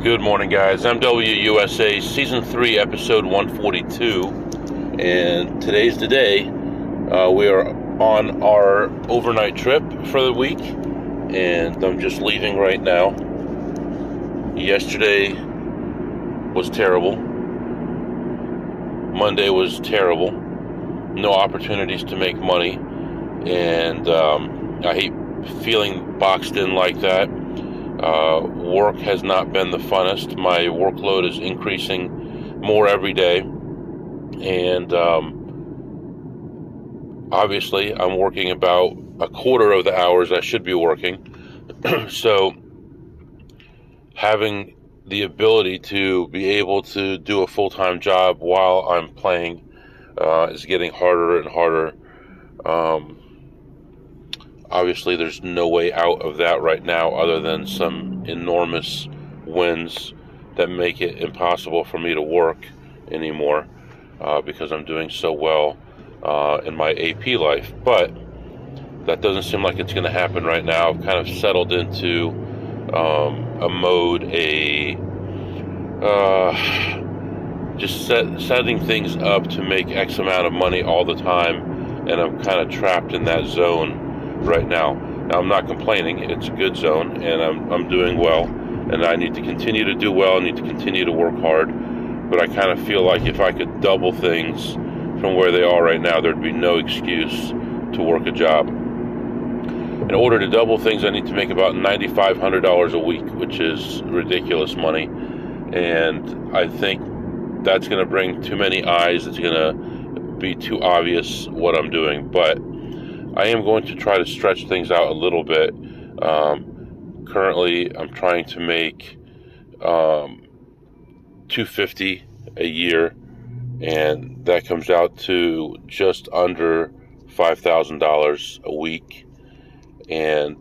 Good morning, guys. MWUSA Season 3, Episode 142, and today's the day. We are on our overnight trip for the week, and I'm just leaving right now. Yesterday was terrible. Monday was terrible. No opportunities to make money, and I hate feeling boxed in like that. Work has not been the funnest. My workload is increasing more every day, and obviously I'm working about a quarter of the hours I should be working. So having the ability to be able to do a full-time job while I'm playing is getting harder and harder. Obviously, there's no way out of that right now other than some enormous wins that make it impossible for me to work anymore because I'm doing so well in my AP life. But that doesn't seem like it's going to happen right now. I've kind of settled into a mode, just setting things up to make X amount of money all the time, and I'm kind of trapped in that zone right now. Now, I'm not complaining. It's a good zone, and I'm doing well, and I need to continue to do well. I need to continue to work hard, but I kind of feel like if I could double things from where they are right now, there'd be no excuse to work a job. In order to double things, I need to make about $9,500 a week, which is ridiculous money, and I think that's going to bring too many eyes. It's going to be too obvious what I'm doing, but I am going to try to stretch things out a little bit. Currently, I'm trying to make $250 a year, and that comes out to just under $5,000 a week, and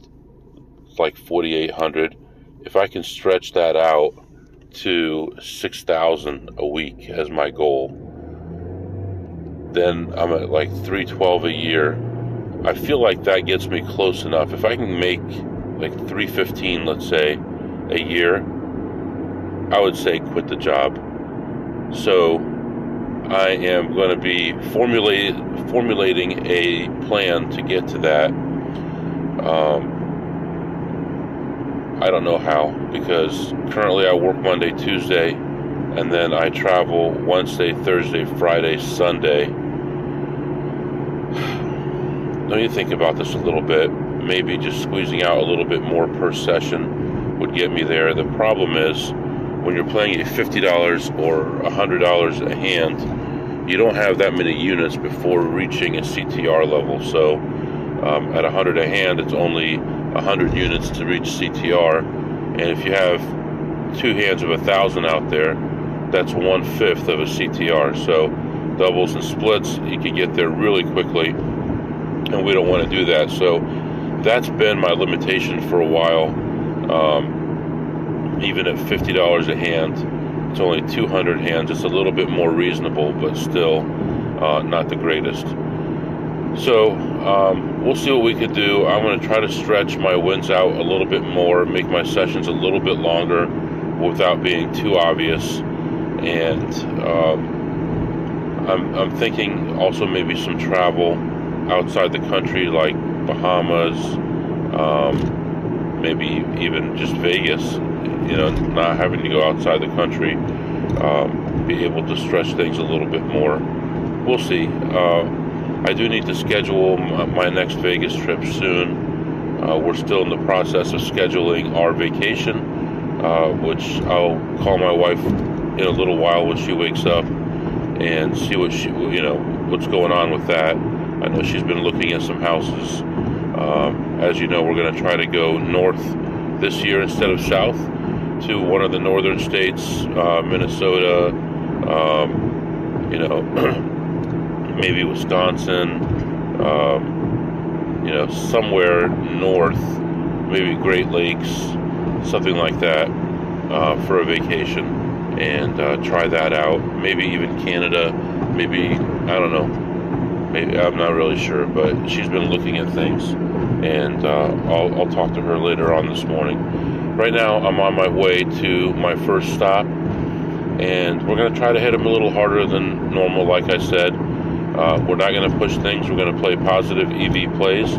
it's like $4,800. If I can stretch that out to $6,000 a week as my goal, then I'm at like $312 a year. I feel like that gets me close enough. If I can make like $315, let's say, a year, I would say quit the job. So I am going to be formulating a plan to get to that. I don't know how, because currently I work Monday, Tuesday, and then I travel Wednesday, Thursday, Friday, Sunday. Let me think about this a little bit. Maybe just squeezing out a little bit more per session would get me there. The problem is, when you're playing at $50 or $100 a hand, you don't have that many units before reaching a CTR level. So at 100 a hand, it's only 100 units to reach CTR. And if you have two hands of 1,000 out there, that's 1/5 of a CTR. So doubles and splits, you can get there really quickly, and we don't want to do that. So that's been my limitation for a while. Even at $50 a hand, it's only 200 hands. It's a little bit more reasonable, but still not the greatest. So we'll see what we could do. I'm going to try to stretch my wins out a little bit more, make my sessions a little bit longer without being too obvious. And I'm thinking also maybe some travel outside the country, like Bahamas, maybe even just Vegas, not having to go outside the country, be able to stretch things a little bit more. We'll see. I do need to schedule my next Vegas trip soon. We're still in the process of scheduling our vacation, which I'll call my wife in a little while when she wakes up and see what's going on with that. I know she's been looking at some houses. As you know, we're going to try to go north this year instead of south to one of the northern states, Minnesota, maybe Wisconsin, somewhere north, maybe Great Lakes, something like that, for a vacation, and try that out. Maybe even Canada, maybe, I don't know. Maybe, I'm not really sure, but she's been looking at things, and I'll talk to her later on this morning. right now I'm on my way to my first stop, and we're going to try to hit them a little harder than normal. Like I said, we're not going to push things. We're going to play positive EV plays,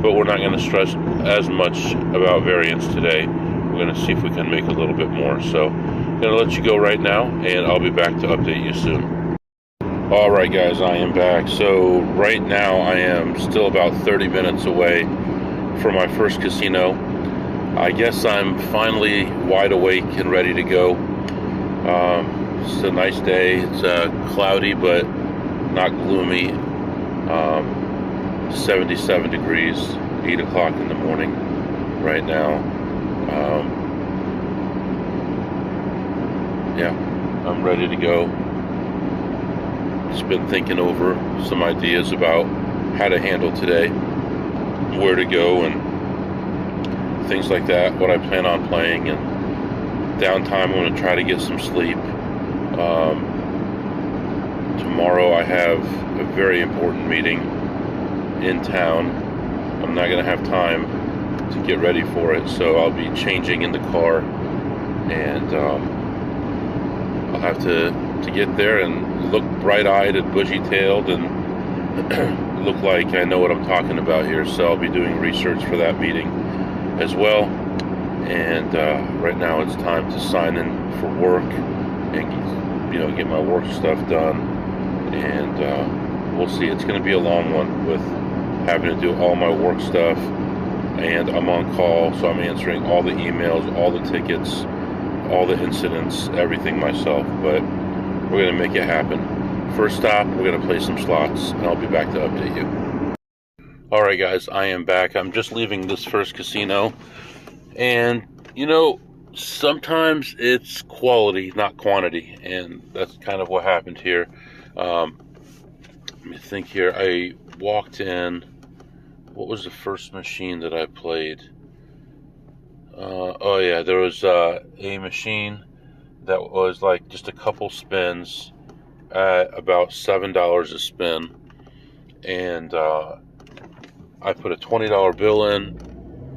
but we're not going to stress as much about variance today. We're going to see if we can make a little bit more. So I'm going to let you go right now, and I'll be back to update you soon. Alright guys, I am back. So right now I am still about 30 minutes away from my first casino. I guess I'm finally wide awake and ready to go. It's a nice day. It's cloudy but not gloomy. 77 degrees, 8 o'clock in the morning right now. Yeah, I'm ready to go. Just been thinking over some ideas about how to handle today, where to go, and things like that, what I plan on playing, and downtime. I'm going to try to get some sleep. Tomorrow I have a very important meeting in town. I'm not going to have time to get ready for it, so I'll be changing in the car, and I'll have to get there and look bright-eyed and bushy-tailed and look like I know what I'm talking about here. So I'll be doing research for that meeting as well. And right now it's time to sign in for work and get my work stuff done. And we'll see. It's going to be a long one with having to do all my work stuff, and I'm on call, so I'm answering all the emails, all the tickets, all the incidents, everything myself. But we're going to make it happen. First stop, we're going to play some slots, and I'll be back to update you. Alright guys, I am back. I'm just leaving this first casino, and sometimes it's quality, not quantity, and that's kind of what happened here. Let me think here. I walked in. What was the first machine that I played? Oh yeah, there was a machine that was like just a couple spins at about $7 a spin, and I put a $20 bill in,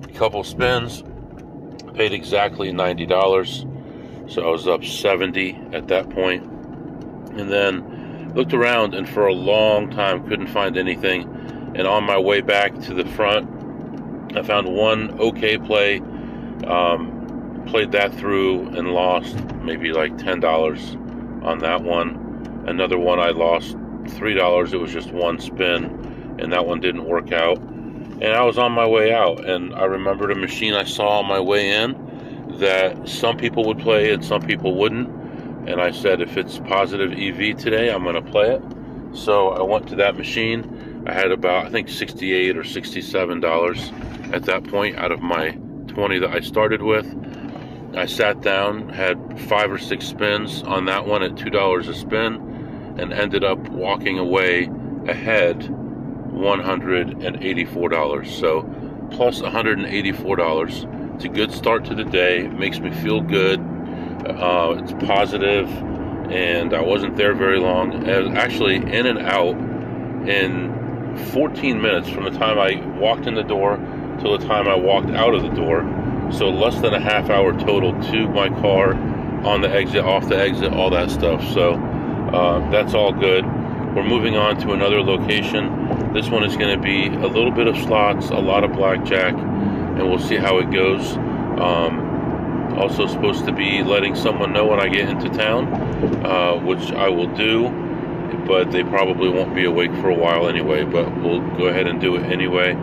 a couple spins, paid exactly $90, so I was up 70 at that point. And then looked around, and for a long time couldn't find anything. And on my way back to the front, I found one okay play. Played that through and lost maybe like $10 on that one. Another one I lost $3. It was just one spin, and that one didn't work out. And I was on my way out, and I remembered a machine I saw on my way in that some people would play and some people wouldn't. And I said, if it's positive EV today, I'm going to play it. So I went to that machine. I had about, I think, $68 or $67 at that point out of my 20 that I started with. I sat down, had 5 or 6 spins on that one at $2 a spin, and ended up walking away ahead $184. So plus $184. It's a good start to the day. It makes me feel good. It's positive, and I wasn't there very long. I was actually in and out in 14 minutes from the time I walked in the door till the time I walked out of the door. So less than a half hour total to my car, on the exit, off the exit, all that stuff. So that's all good. We're moving on to another location. This one is going to be a little bit of slots, a lot of blackjack, and we'll see how it goes. Also supposed to be letting someone know when I get into town, which I will do, but they probably won't be awake for a while anyway, but we'll go ahead and do it anyway.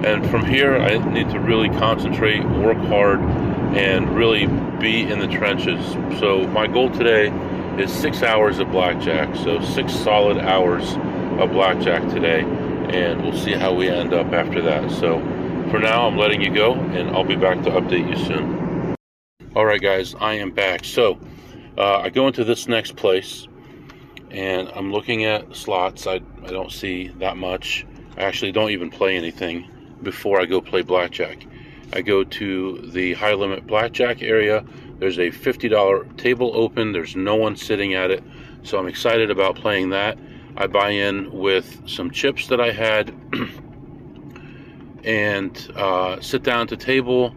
And from here, I need to really concentrate, work hard, and really be in the trenches. So my goal today is 6 hours of blackjack, so 6 solid hours of blackjack today, and we'll see how we end up after that. So for now, I'm letting you go, and I'll be back to update you soon. Alright guys, I am back. So I go into this next place, and I'm looking at slots. I don't see that much. I actually don't even play anything before I go play blackjack. I go to the high limit blackjack area. There's a $50 table open. There's no one sitting at it, so I'm excited about playing that. I buy in with some chips that I had and sit down at the table,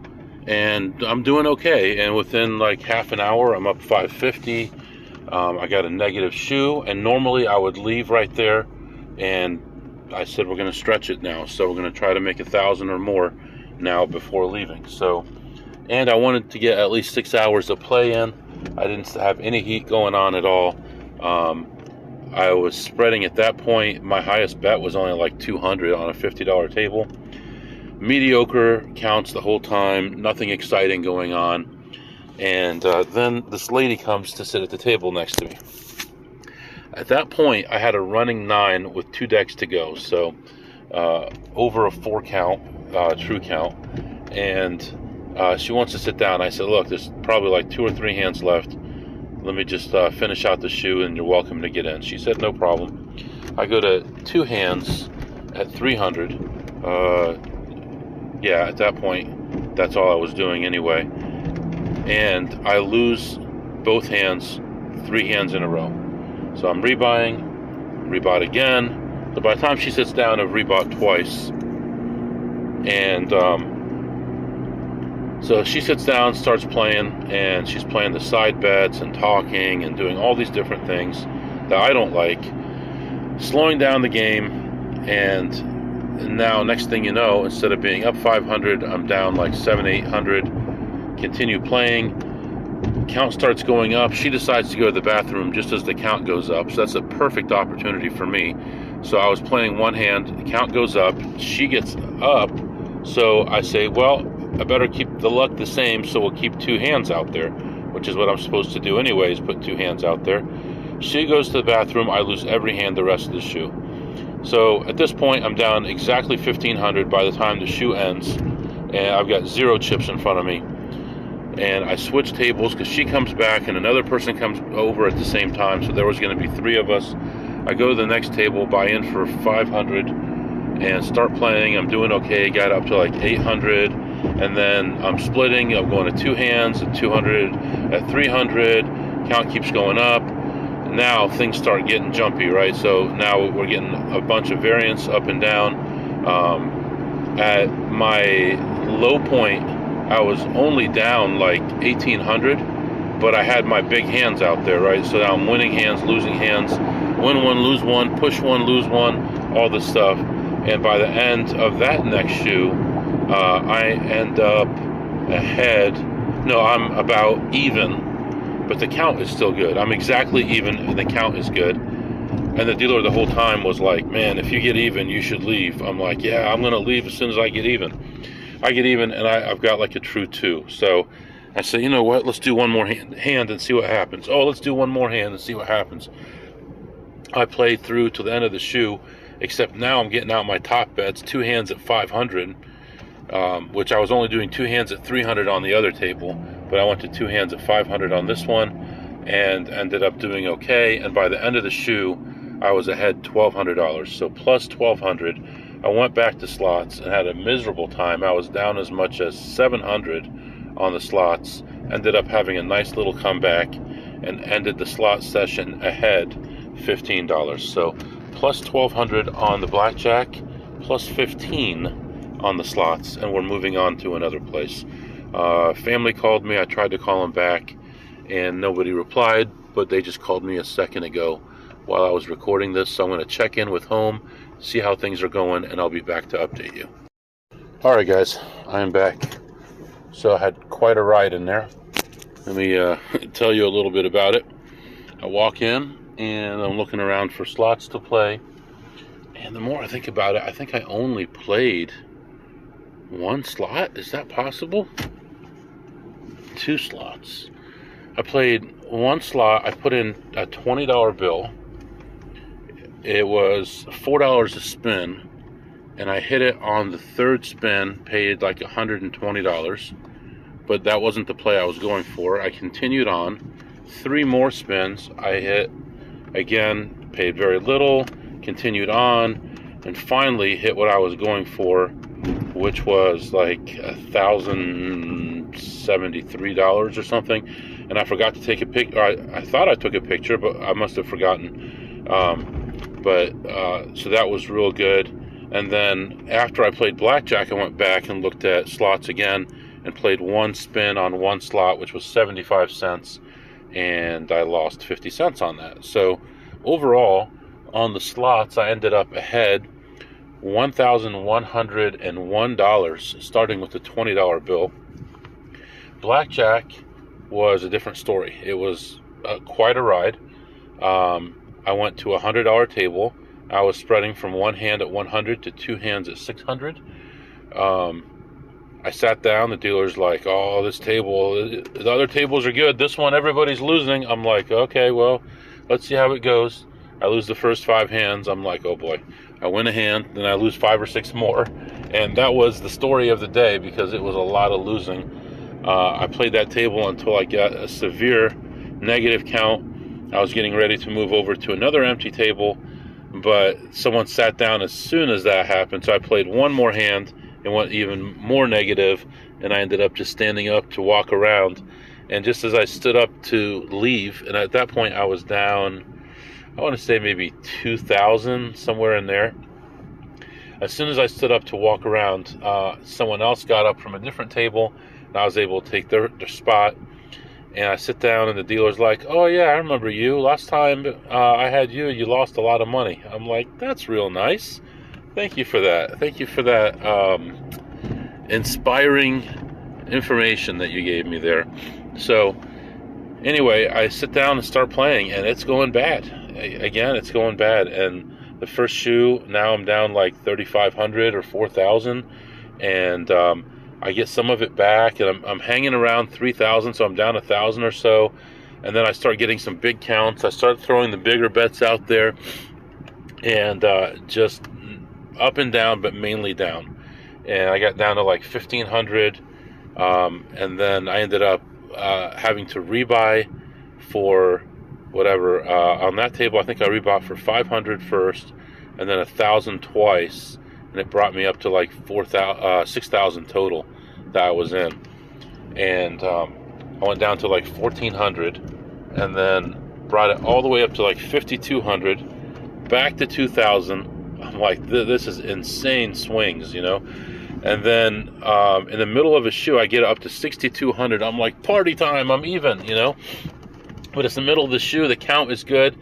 and I'm doing okay. And within like half an hour, I'm up 550. I got a negative shoe, and normally I would leave right there, and I said we're going to stretch it now, so we're going to try to make 1,000 or more now before leaving. So, and I wanted to get at least 6 hours of play in. I didn't have any heat going on at all. I was spreading at that point. My highest bet was only like 200 on a $50 table. Mediocre counts the whole time, nothing exciting going on. And then this lady comes to sit at the table next to me. At that point, I had a running 9 with 2 decks to go, so over a 4 count, true count. And she wants to sit down. I said, look, there's probably like 2 or 3 hands left. Let me just finish out the shoe, and you're welcome to get in. She said, no problem. I go to 2 hands at 300. Yeah, at that point, that's all I was doing anyway. And I lose both hands, 3 hands in a row. So I'm rebuying, rebought again. So by the time she sits down, I've rebought twice. And so she sits down, starts playing, and she's playing the side bets and talking and doing all these different things that I don't like, slowing down the game. And now, next thing you know, instead of being up 500, I'm down like 700-800. Continue playing. Count starts going up. She decides to go to the bathroom just as the count goes up. So that's a perfect opportunity for me. So I was playing one hand. The count goes up. She gets up. So I say, well, I better keep the luck the same, so we'll keep 2 hands out there, which is what I'm supposed to do anyways, put 2 hands out there. She goes to the bathroom. I lose every hand the rest of the shoe. So at this point, I'm down exactly 1,500 by the time the shoe ends, and I've got 0 chips in front of me. And I switch tables because she comes back and another person comes over at the same time, so there was going to be 3 of us. I go to the next table, buy in for 500, and start playing. I'm doing okay, got up to like 800, and then I'm splitting. I'm going to 2 hands at 200, at 300. Count keeps going up. Now things start getting jumpy, right? So now we're getting a bunch of variance up and down. At my low point, I was only down like 1,800, but I had my big hands out there, right? So now I'm winning hands, losing hands, win one, lose one, push one, lose one, all this stuff. And by the end of that next shoe, I end up ahead. No, I'm about even, but the count is still good. I'm exactly even, and the count is good. And the dealer the whole time was like, man, if you get even, you should leave. I'm like, yeah, I'm going to leave as soon as I get even. I get even, and I've got like a true 2. So I say, you know what, let's do one more hand and see what happens. Oh, let's do one more hand and see what happens. I played through to the end of the shoe, except now I'm getting out my top bets, 2 hands at 500, which I was only doing 2 hands at 300 on the other table, but I went to 2 hands at 500 on this one and ended up doing okay. And by the end of the shoe, I was ahead $1,200. So plus 1,200. I went back to slots and had a miserable time. I was down as much as 700 on the slots, ended up having a nice little comeback, and ended the slot session ahead $15. So plus 1,200 on the blackjack, plus 15 on the slots, and we're moving on to another place. Family called me. I tried to call them back, and nobody replied, but they just called me a second ago while I was recording this. So I'm going to check in with home, see how things are going, and I'll be back to update you. All right, guys, I am back. So I had quite a ride in there. Let me tell you a little bit about it. I walk in, and I'm looking around for slots to play. And the more I think about it, I think I only played 1 slot. Is that possible? 2 slots. I played 1 slot. I put in a $20 bill. It was $4 a spin, and I hit it on the 3rd spin, paid like $120, but that wasn't the play I was going for. I continued on. 3 more spins, I hit again, paid very little, continued on, and finally hit what I was going for, which was like $1,073 or something. And I forgot to take a picture. I thought I took a picture, but I must have forgotten. So that was real good. And then after I played blackjack, I went back and looked at slots again, and played one spin on one slot, which was 75 cents, and I lost 50 cents on that. So overall, on the slots, I ended up ahead $1,101, starting with the $20 bill. Blackjack was a different story. It was quite a ride. I went to a $100 table. I was spreading from one hand at 100 to two hands at 600. I sat down. The dealer's like, "Oh, this table, the other tables are good. This one, everybody's losing." I'm like, "Okay, well, let's see how it goes." I lose the first 5 hands. I'm like, "Oh boy." I win a hand, then I lose 5 or 6 more. And that was the story of the day, because it was a lot of losing. I played that table until I got a severe negative count. I was getting ready to move over to another empty table, but someone sat down as soon as that happened. So I played one more hand and went even more negative, and I ended up just standing up to walk around. And just as I stood up to leave, and at that point I was down, I want to say maybe 2,000, somewhere in there. As soon as I stood up to walk around, someone else got up from a different table, and I was able to take their spot. And I sit down, and the dealer's like, "Oh yeah, I remember you. Last time I had you, you lost a lot of money." I'm like, "That's real nice. Thank you for that. Thank you for that inspiring information that you gave me there." So anyway, I sit down and start playing, and it's going bad. Again, it's going bad. And the first shoe, now I'm down like 3,500 or 4,000, and I get some of it back, and I'm hanging around 3,000, so I'm down 1,000 or so. And then I start getting some big counts. I start throwing the bigger bets out there, and just up and down, but mainly down. And I got down to like 1,500, and then I ended up having to rebuy for whatever. On that table, I think I rebought for 500 first, and then 1,000 twice, and it brought me up to like 6,000 total that I was in. And I went down to like 1,400, and then brought it all the way up to like 5,200, back to 2,000. I'm like, this is insane swings, you know. And then in the middle of a shoe, I get up to 6,200. I'm like, party time, I'm even, you know. But it's the middle of the shoe, the count is good.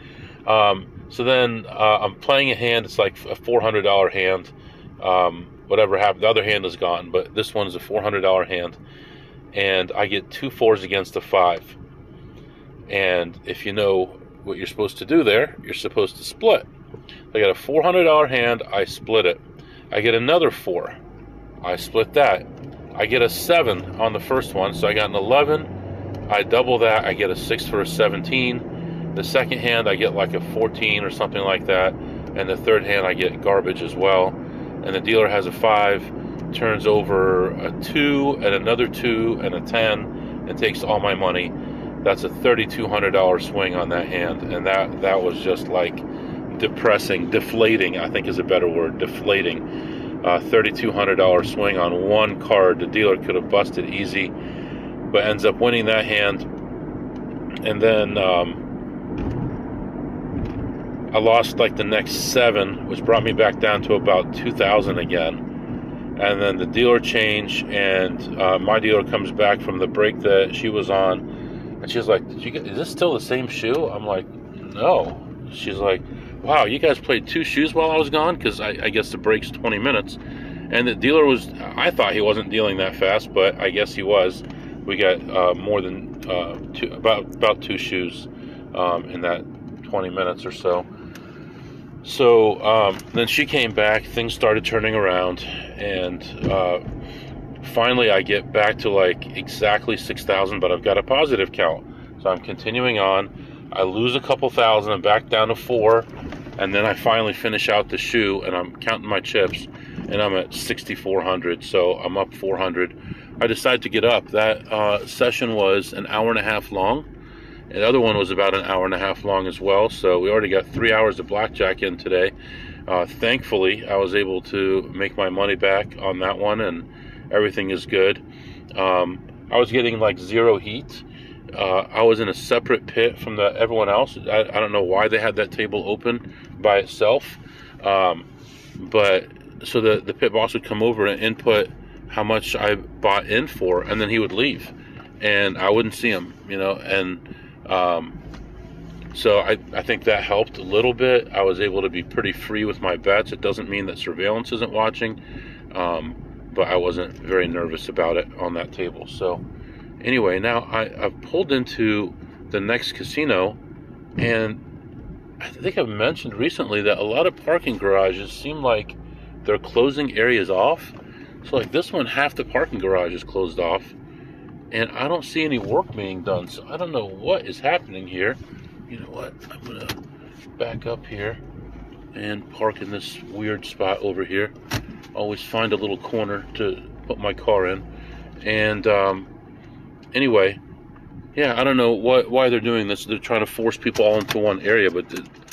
So then I'm playing a hand. It's like a $400 hand. Whatever happened, the other hand is gone, but this one is a $400 hand. And I get 2 4s against a 5. And if you know what you're supposed to do there, you're supposed to split. I got a $400 hand, I split it. I get another 4, I split that. I get a 7 on the first one, so I got an 11. I double that, I get a 6 for a 17. The second hand, I get like a 14 or something like that. And the third hand, I get garbage as well. And the dealer has a 5, turns over a 2 and another 2 and a 10, and takes all my money. That's a $3,200 swing on that hand. And that was just like depressing, deflating, I think is a better word, deflating. $3,200 swing on one card. The dealer could have busted easy, but ends up winning that hand. And then I lost like the next 7, which brought me back down to about 2,000 again. And then the dealer changed, and my dealer comes back from the break that she was on, and she's like, is this still the same shoe? I'm like, no. She's like, wow, you guys played 2 shoes while I was gone? Because I guess the break's 20 minutes. And the dealer was, I thought he wasn't dealing that fast, but I guess he was. We got more than about 2 shoes in that 20 minutes or so. So then she came back, things started turning around, and finally I get back to like exactly 6,000, but I've got a positive count. So I'm continuing on. I lose a couple thousand and back down to 4, and then I finally finish out the shoe, and I'm counting my chips, and I'm at 6,400, so I'm up 400. I decided to get up. That session was an hour and a half long. And the other one was about an hour and a half long as well, so we already got 3 hours of blackjack in today. Thankfully, I was able to make my money back on that one, and everything is good. I was getting like 0 heat. I was in a separate pit from everyone else. I don't know why they had that table open by itself. But so the pit boss would come over and input how much I bought in for, and then he would leave, and I wouldn't see him, and so I think that helped a little bit. I was able to be pretty free with my bets. It doesn't mean that surveillance isn't watching, but I wasn't very nervous about it on that table. So anyway, now I've pulled into the next casino, and I think I've mentioned recently that a lot of parking garages seem like they're closing areas off. So like this one, half the parking garage is closed off, and I don't see any work being done. So I don't know what is happening here. You know what? I'm gonna back up here and park in this weird spot over here. Always find a little corner to put my car in. And anyway, yeah, I don't know why they're doing this. They're trying to force people all into one area, but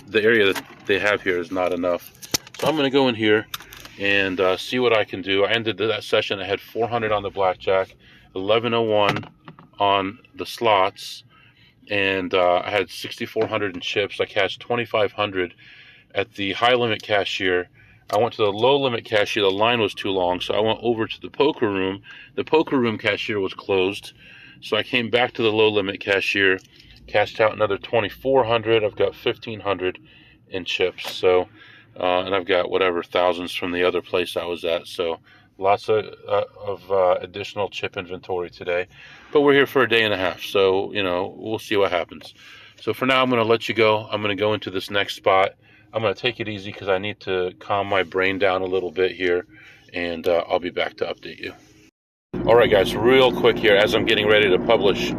the area that they have here is not enough. So I'm gonna go in here and see what I can do. I ended that session. I had 400 on the blackjack, 1101 on the slots, and I had 6,400 in chips. I cashed 2,500 at the high limit cashier. I went to the low limit cashier. The line was too long, so I went over to the poker room. The poker room cashier was closed, so I came back to the low limit cashier, cashed out another 2,400. I've got 1,500 in chips. So, and I've got whatever thousands from the other place I was at. So lots of additional chip inventory today, but we're here for a day and a half, so we'll see what happens. So for now, I'm going to let you go. I'm going to go into this next spot. I'm going to take it easy because I need to calm my brain down a little bit here, and I'll be back to update you. All right, guys, real quick here as I'm getting ready to publish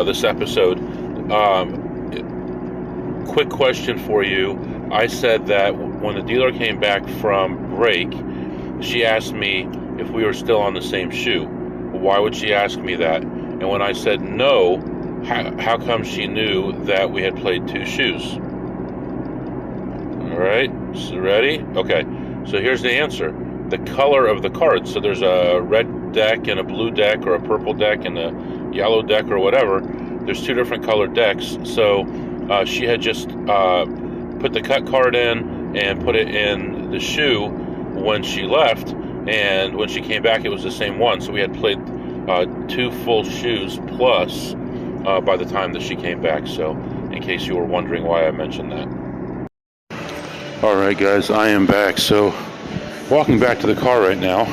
this episode. Quick question for you. I said that when the dealer came back from break, she asked me if we were still on the same shoe. Why would she ask me that? And when I said no, how come she knew that we had played two shoes? All right, so ready? Okay, so here's the answer. The color of the cards. So there's a red deck and a blue deck, or a purple deck and a yellow deck, or whatever. There's two different colored decks. So she had just put the cut card in and put it in the shoe when she left, and when she came back it was the same one. So we had played two full shoes plus by the time that she came back. So in case you were wondering why I mentioned that. Alright guys, I am back. So walking back to the car right now,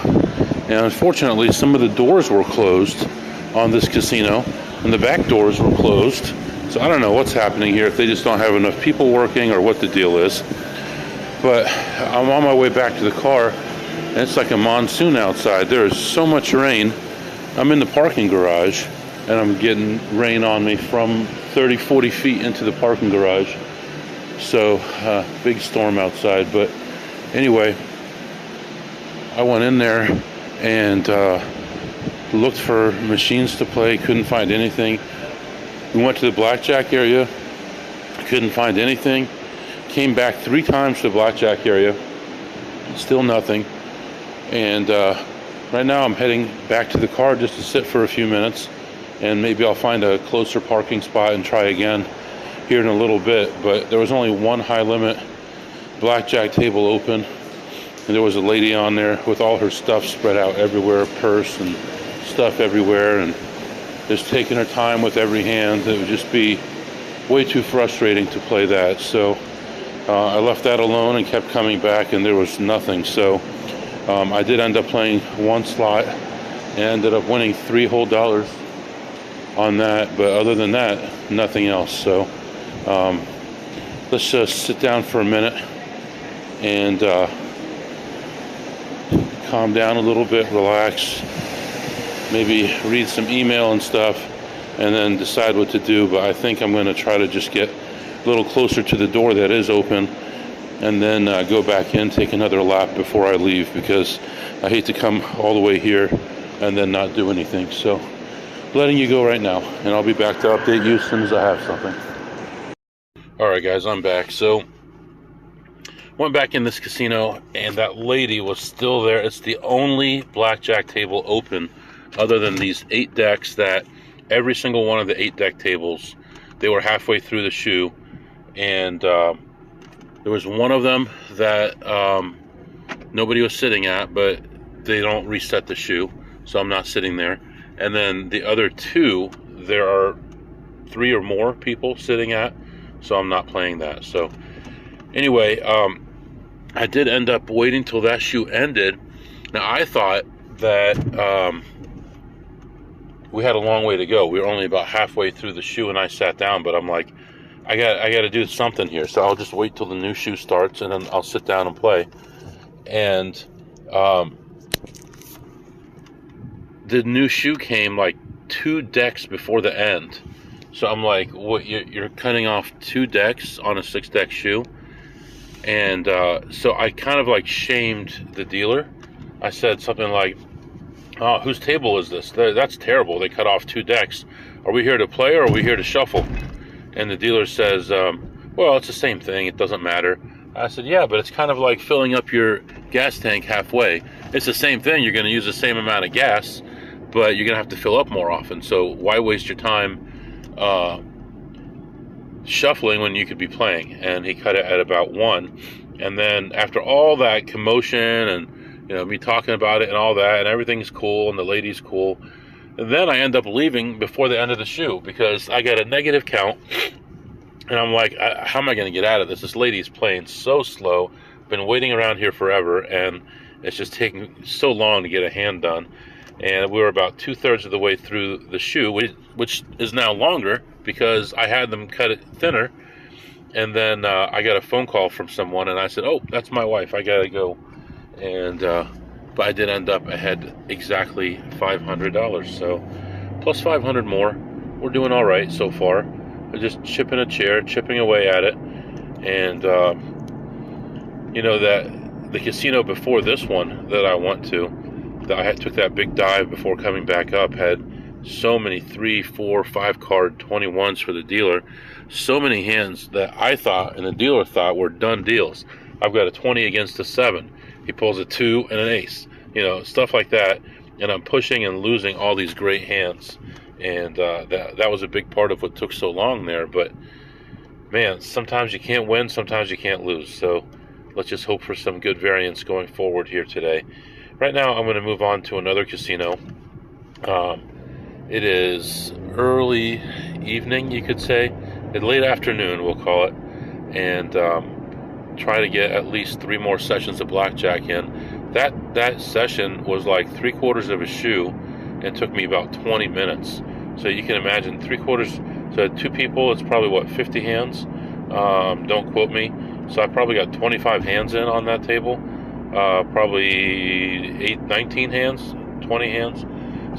and unfortunately some of the doors were closed on this casino, and the back doors were closed. So I don't know what's happening here, if they just don't have enough people working or what the deal is. But I'm on my way back to the car, and it's like a monsoon outside. There is so much rain. I'm in the parking garage, and I'm getting rain on me from 30, 40 feet into the parking garage. So, big storm outside. But anyway, I went in there and looked for machines to play. Couldn't find anything. We went to the blackjack area. Couldn't find anything. Came back 3 times to the blackjack area. Still nothing. And right now I'm heading back to the car just to sit for a few minutes, and maybe I'll find a closer parking spot and try again here in a little bit. But there was only one high limit blackjack table open, and there was a lady on there with all her stuff spread out everywhere, purse and stuff everywhere, and just taking her time with every hand. It would just be way too frustrating to play that. So I left that alone and kept coming back, and there was nothing. So I did end up playing one slot and ended up winning $3 whole on that, but other than that, nothing else. So let's just sit down for a minute and calm down a little bit, relax, maybe read some email and stuff, and then decide what to do. But I think I'm going to try to just get a little closer to the door that is open, and then go back in, take another lap before I leave, because I hate to come all the way here and then not do anything. So letting you go right now, and I'll be back to update you as soon as I have something. Alright guys, I'm back. So went back in this casino, and that lady was still there. It's the only blackjack table open other than these 8 decks, that every single one of the 8 deck tables, they were halfway through the shoe. And there was one of them that nobody was sitting at, but they don't reset the shoe. so I'm not sitting there. And then the other two, there are 3 or more people sitting at, so I'm not playing that. So anyway, I did end up waiting till that shoe ended. Now I thought that we had a long way to go. We were only about halfway through the shoe, and I sat down. But I'm like, I got to do something here. So I'll just wait till the new shoe starts, and then I'll sit down and play. And the new shoe came like 2 decks before the end. So I'm like, what? You're cutting off 2 decks on a 6-deck shoe? And so I kind of like shamed the dealer. I said something like, "Oh, whose table is this? That's terrible. They cut off 2 decks. Are we here to play or are we here to shuffle?" And the dealer says, "Well, it's the same thing. It doesn't matter." I said, "Yeah, but it's kind of like filling up your gas tank halfway. It's the same thing. You're going to use the same amount of gas, but you're going to have to fill up more often. So why waste your time shuffling when you could be playing?" And he cut it at about 1. And then after all that commotion and me talking about it and all that, and everything's cool and the lady's cool, and then I end up leaving before the end of the shoe because I got a negative count. And I'm like, how am I going to get out of this? This lady's playing so slow. Been waiting around here forever, and it's just taking so long to get a hand done. And we were about 2/3 of the way through the shoe, which is now longer because I had them cut it thinner. And then I got a phone call from someone, and I said, "Oh, that's my wife. I got to go." And but I did end up ahead exactly $500. So plus 500 more. We're doing all right so far. We're just chipping away at it. And that the casino before this one that I went to, that I took that big dive before coming back up, had so many 3, 4, 5 card 21s for the dealer. So many hands that I thought and the dealer thought were done deals. I've got a 20 against a 7. He pulls a 2 and an ace, stuff like that. And I'm pushing and losing all these great hands. And that was a big part of what took so long there. But man, sometimes you can't win, sometimes you can't lose. So let's just hope for some good variance going forward here today. Right now, I'm going to move on to another casino. It is early evening, you could say. Late afternoon, we'll call it. And try to get at least 3 more sessions of blackjack in. That session was like 3/4 of a shoe and took me about 20 minutes. So you can imagine 3/4. So 2 people, it's probably 50 hands. Don't quote me. So I probably got 25 hands in on that table. Probably 19 hands, 20 hands.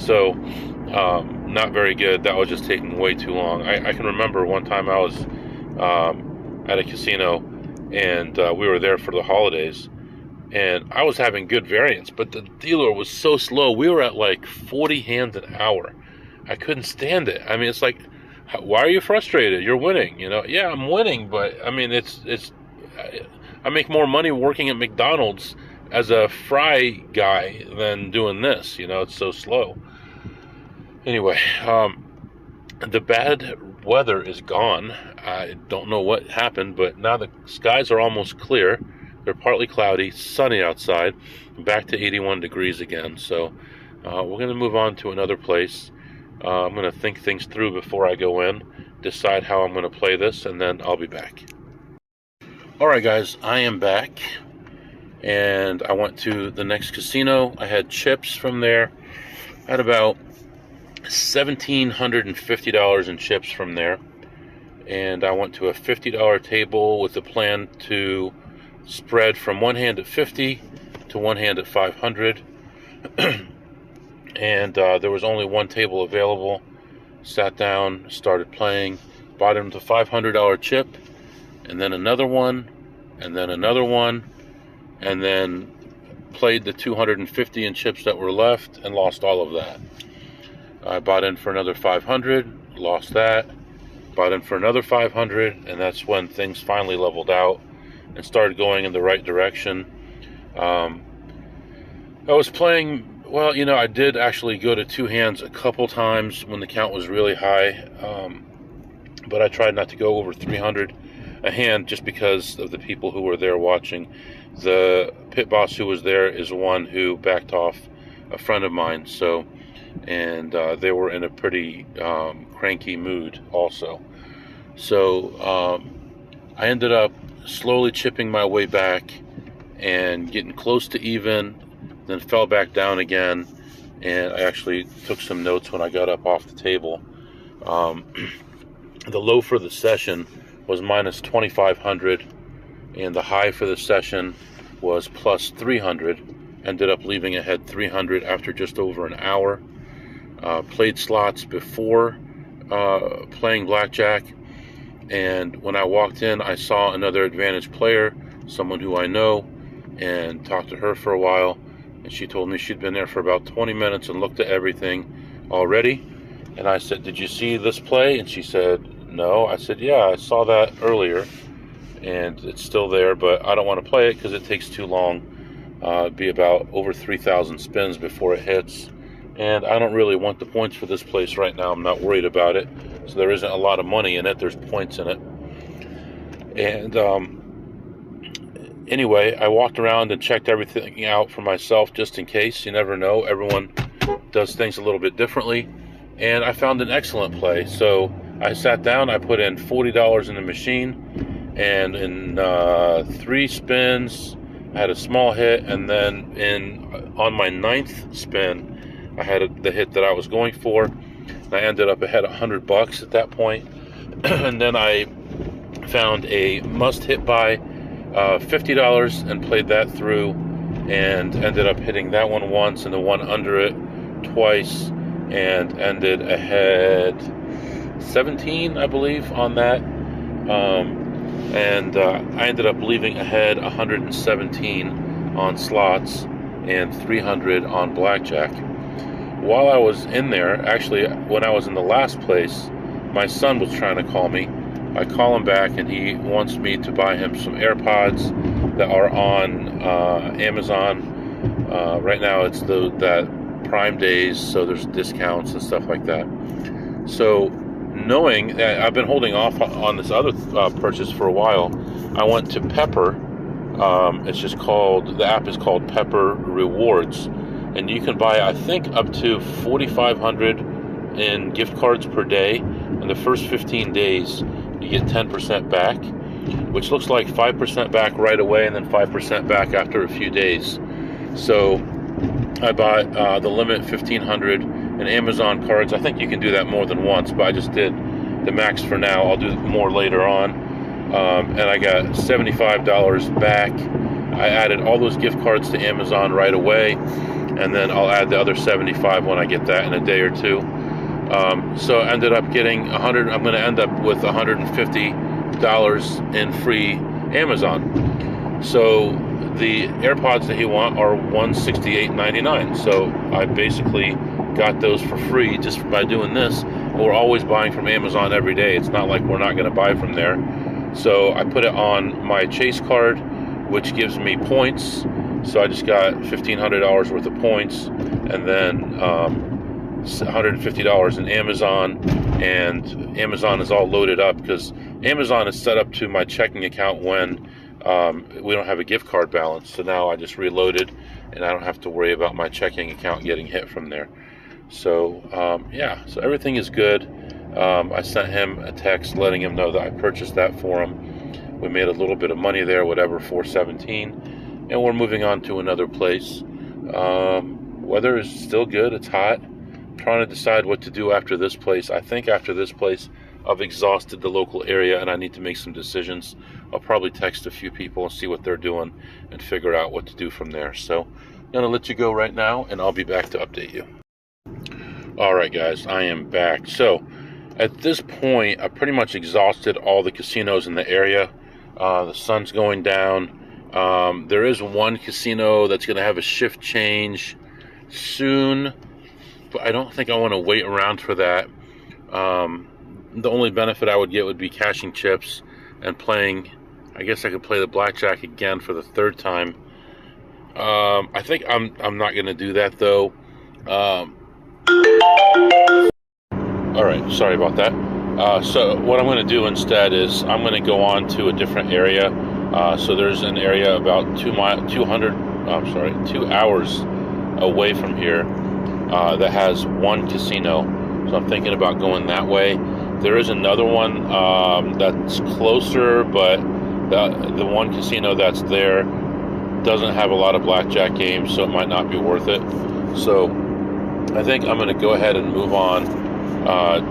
So not very good. That was just taking way too long. I can remember one time I was at a casino, and we were there for the holidays, and I was having good variance, but the dealer was so slow. We were at like 40 hands an hour. I couldn't stand it. I mean, it's like, why are you frustrated? You're winning, Yeah, I'm winning, but I mean, I make more money working at McDonald's as a fry guy than doing this. It's so slow. Anyway, the bad weather is gone. I don't know what happened, but now the skies are almost clear. They're partly cloudy, sunny outside, back to 81 degrees again. So we're going to move on to another place. I'm going to think things through before I go in, decide how I'm going to play this, and then I'll be back. Alright guys, I am back, and I went to the next casino. I had chips from there. I had about $1,750 in chips from there, and I went to a $50 table with a plan to spread from one hand at 50 to one hand at 500. And there was only one table available. Sat down, started playing, bought him the $500 chip, and then another one, and then another one, and then played the 250 in chips that were left and lost all of that. I bought in for another 500, lost that, bought in for another 500, and that's when things finally leveled out and started going in the right direction. I was playing, well, I did actually go to 2 hands a couple times when the count was really high, but I tried not to go over 300 a hand just because of the people who were there watching. The pit boss who was there is one who backed off a friend of mine. So, and they were in a pretty cranky mood also. So I ended up slowly chipping my way back and getting close to even, then fell back down again. And I actually took some notes when I got up off the table. The low for the session was minus 2,500, and the high for the session was plus 300. Ended up leaving ahead 300 after just over an hour. Played slots before playing blackjack, and when I walked in, I saw another advantage player, someone who I know, and talked to her for a while, and she told me she'd been there for about 20 minutes and looked at everything already. And I said, "Did you see this play?" And she said, "No." I said, "Yeah, I saw that earlier, and it's still there, but I don't want to play it because it takes too long. It'd be about over 3,000 spins before it hits, and I don't really want the points for this place right now. I'm not worried about it. So there isn't a lot of money in it. There's points in it." And anyway, I walked around and checked everything out for myself just in case. You never know. Everyone does things a little bit differently. And I found an excellent play. So I sat down, I put in $40 in the machine, and in 3 spins, I had a small hit, and then on my 9th spin, I had the hit that I was going for. And I ended up ahead $100 at that point. And then I found a must hit by $50 and played that through, and ended up hitting that one once and the one under it twice, and ended ahead 17, I believe, on that. I ended up leaving ahead 117 on slots and 300 on blackjack. While I was in there, actually, when I was in the last place, my son was trying to call me. I call him back, and he wants me to buy him some AirPods that are on Amazon. Right now, it's that Prime Days, so there's discounts and stuff like that. So, knowing that I've been holding off on this other purchase for a while, I went to Pepper. The app is called Pepper Rewards, and you can buy, I think, up to 4,500 in gift cards per day. In the first 15 days, you get 10% back, which looks like 5% back right away, and then 5% back after a few days. So I bought the limit 1,500 in Amazon cards. I think you can do that more than once, but I just did the max for now. I'll do more later on. And I got $75 back. I added all those gift cards to Amazon right away, and then I'll add the other 75 when I get that in a day or two. So I ended up getting I'm going to end up with $150 in free Amazon. So the AirPods that he wants are $168.99. So I basically got those for free just by doing this. We're always buying from Amazon every day. It's not like we're not going to buy from there. So I put it on my Chase card, which gives me points. So I just got $1,500 worth of points, and then $150 in Amazon. And Amazon is all loaded up because Amazon is set up to my checking account when we don't have a gift card balance. So now I just reloaded, and I don't have to worry about my checking account getting hit from there. So so everything is good. I sent him a text letting him know that I purchased that for him. We made a little bit of money there, whatever, $417, and we're moving on to another place. Weather is still good. It's hot. I'm trying to decide what to do after this place. I think after this place, I've exhausted the local area, and I need to make some decisions. I'll probably text a few people and see what they're doing and figure out what to do from there. So I'm going to let you go right now, and I'll be back to update you. All right, guys, I am back. So at this point, I pretty much exhausted all the casinos in the area. The sun's going down. There is one casino that's going to have a shift change soon, but I don't think I want to wait around for that. The only benefit I would get would be cashing chips and playing. I guess I could play the blackjack again for the 3rd time. I think I'm not going to do that, though. All right, sorry about that. So what I'm going to do instead is I'm going to go on to a different area. So there's an area about 2 hours away from here that has one casino. So I'm thinking about going that way. There is another one that's closer, but the one casino that's there doesn't have a lot of blackjack games, so it might not be worth it. So I think I'm going to go ahead and move on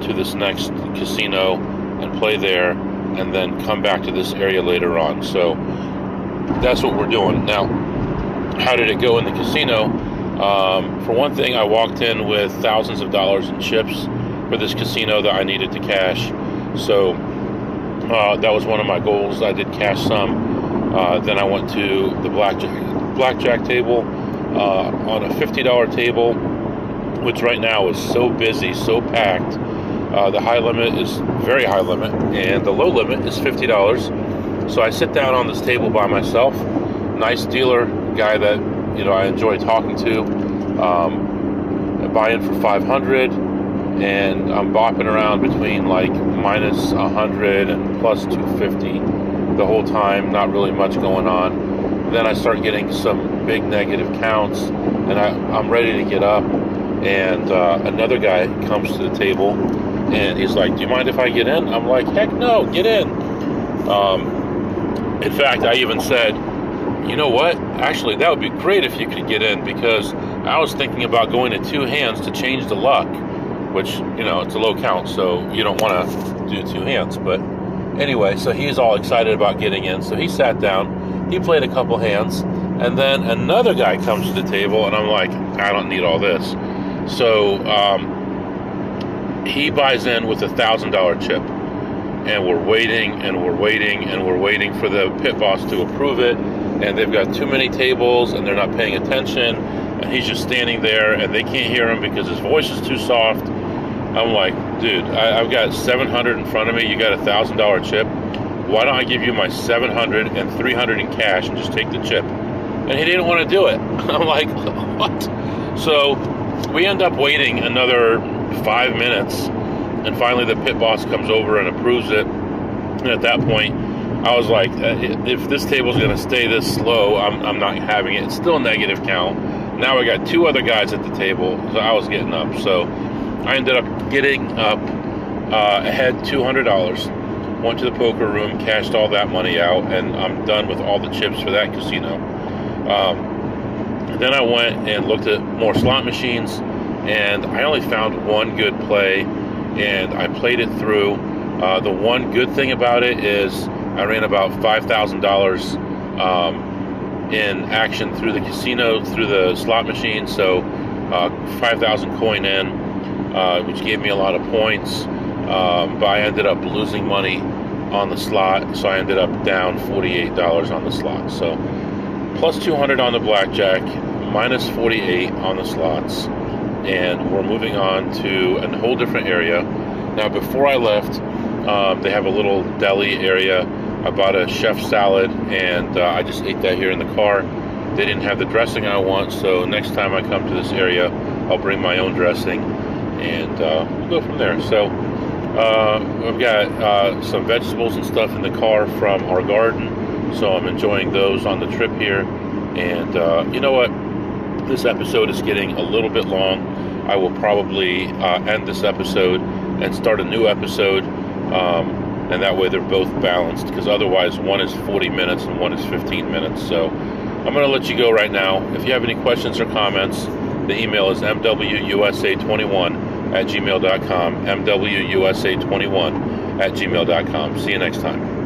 to this next casino and play there, and then come back to this area later on. So that's what we're doing. Now, how did it go in the casino? For one thing, I walked in with thousands of dollars in chips for this casino that I needed to cash. So that was one of my goals. I did cash some. Then I went to the blackjack table on a $50 table, which right now is so busy, so packed. The high limit is very high limit, and the low limit is $50. So I sit down on this table by myself. Nice dealer, guy that I enjoy talking to. I buy in for $500, and I'm bopping around between like minus 100 and plus 250 the whole time. Not really much going on. Then I start getting some big negative counts, and I'm ready to get up. And another guy comes to the table, and he's like, "Do you mind if I get in?" I'm like, "Heck no, get in." In fact, I even said, "You know what? Actually, that would be great if you could get in, because I was thinking about going to two hands to change the luck," which, it's a low count, so you don't want to do two hands. But anyway, so he's all excited about getting in. So he sat down, he played a couple hands, and then another guy comes to the table, and I'm like, I don't need all this. So he buys in with $1,000 chip, and we're waiting and we're waiting and we're waiting for the pit boss to approve it. And they've got too many tables, and they're not paying attention, and he's just standing there, and they can't hear him because his voice is too soft. I'm like, dude, I've got $700 in front of me. You got $1,000 chip. Why don't I give you my $700 and $300 in cash and just take the chip? And he didn't want to do it. I'm like, what? So we end up waiting another 5 minutes, and finally the pit boss comes over and approves it. And at that point, I was like, if this table's going to stay this slow, I'm not having it. It's still negative count. Now I got two other guys at the table, so I was getting up. So I ended up getting up ahead $200. Went to the poker room, cashed all that money out, and I'm done with all the chips for that casino. Then I went and looked at more slot machines, and I only found one good play, and I played it through. The one good thing about it is I ran about $5,000 in action through the casino, through the slot machine. So 5,000 coin in, which gave me a lot of points. But I ended up losing money on the slot, so I ended up down $48 on the slot. So plus 200 on the blackjack, minus 48 on the slots, and we're moving on to a whole different area. Now, before I left, they have a little deli area. I bought a chef salad, and I just ate that here in the car. They didn't have the dressing I want, so next time I come to this area, I'll bring my own dressing, and we'll go from there. So I've got some vegetables and stuff in the car from our garden, so I'm enjoying those on the trip here. And you know what? This episode is getting a little bit long. I will probably end this episode and start a new episode. And that way they're both balanced, because otherwise one is 40 minutes and one is 15 minutes. So I'm going to let you go right now. If you have any questions or comments, the email is mwusa21@gmail.com, mwusa21@gmail.com. See you next time.